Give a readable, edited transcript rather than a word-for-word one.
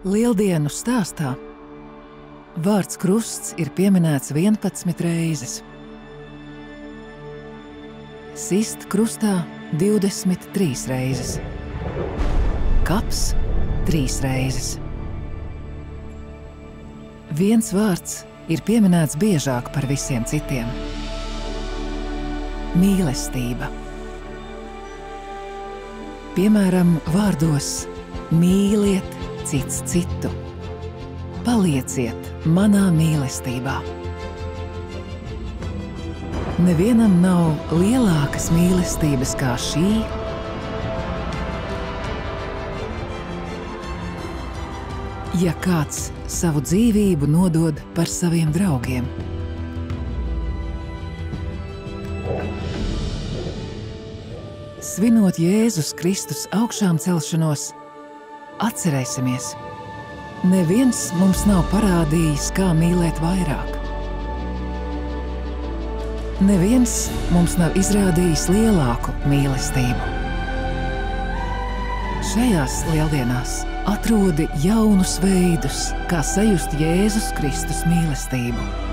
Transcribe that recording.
Lieldienu stāstā vārds krusts ir pieminēts 11 reizes. Sist krustā 23 reizes. Kaps 3 reizes. Viens vārds ir pieminēts biežāk par visiem citiem – mīlestība. Piemēram, vārdos mīliet cits citu, palieciet manā mīlestībā. Nevienam nav lielākas mīlestības kā šī, ja kāds savu dzīvību nodod par saviem draugiem. Svinot Jēzus Kristus augšām celšanos, atcerēsimies, neviens mums nav parādījis, kā mīlēt vairāk. Neviens mums nav izrādījis lielāku mīlestību. Šajās lieldienās atrodi jaunus veidus, kā sajust Jēzus Kristus mīlestību.